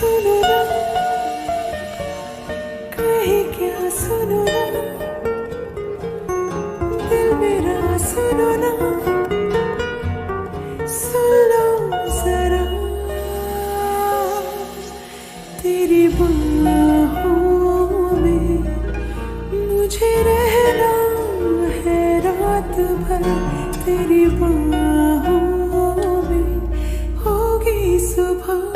सुनो ना, कहे क्या सुनो ना, दिल मेरा सुनो ना, सुन लो जरा, तेरी बाहों में मुझे रहना है रात भर, तेरी बाहों में होगी सुबह।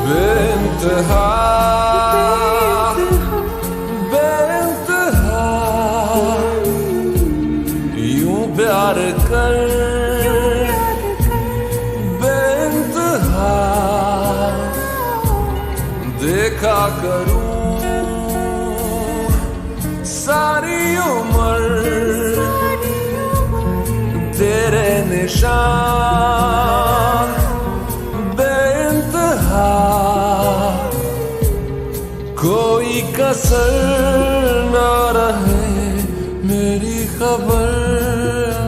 बेइंतहा बेइंतहा यूं प्यार कर, बेइंतहा देखा करूं सारी उम्र तेरे निशान, बेइंतहा कोई कसर ना रहे, मेरी खबर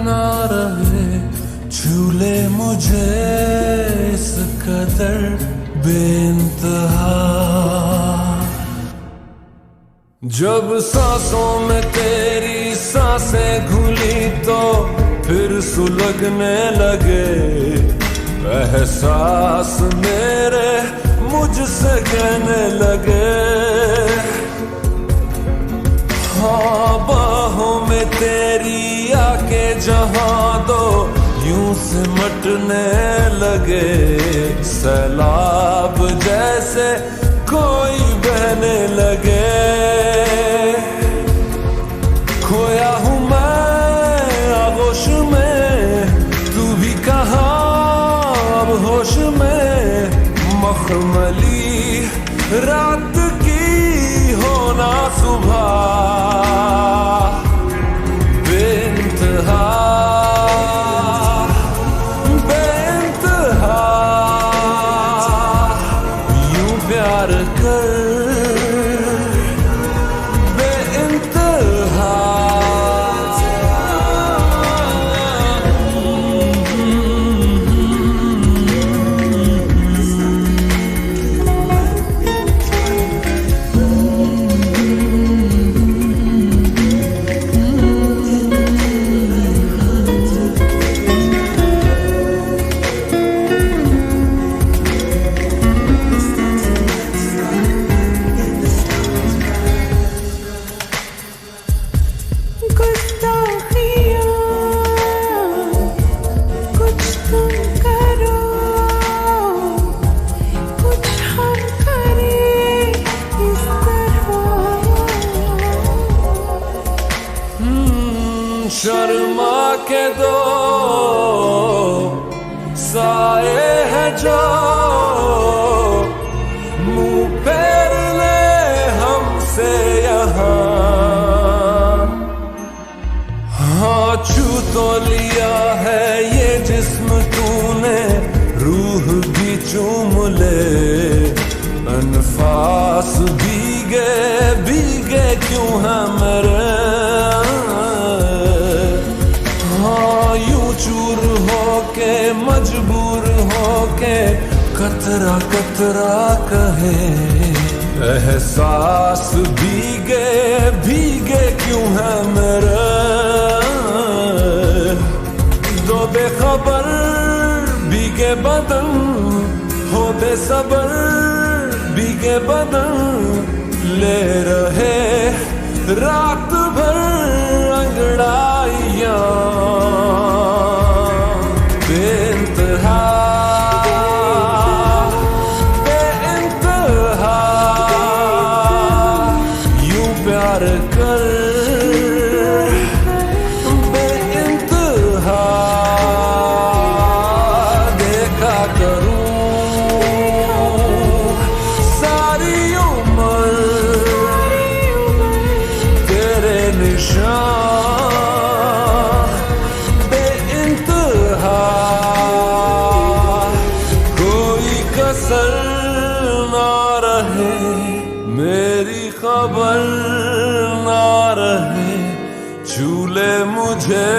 ना रहे, झूले मुझे इस कदर बेइंतहा। जब सांसों में तेरी सांसें घुली तो फिर सुलगने लगे एहसास मेरे, मुझसे कहने लगे हाँ बाहों में तेरी आके जहां दो यूं सिमटने लगे, सैलाब जैसे कोई बहने लगे। खोया हूं मैं आगोश में, तू भी कहाँ अब होश में, मखमली रात की होना सुबह, बेइंतहा बेइंतहा यूं प्यार कर, बेइंतहा शर्मा के दो साए है जो मुंह फेर ले हमसे यहाँ, हाँ छू तो लिया है ये जिस्म तूने, रूह भी चूम ले, अनफास भीगे भीगे क्यों है मेरे, चूर होके मजबूर होके कतरा कतरा कहे, एहसास भीगे भीगे क्यों है मेरे, दो बेखबर भीगे बदन हो बेसबर, भीगे बदन ले रहे रात भर अंगड़ाइयां, बेइंतहा बेइंतहा यूं प्यार कर, बेइंतहा देखा करूं सारी उम्र तेरे निशान, ना रहे मेरी खबर ना रहे, झूले मुझे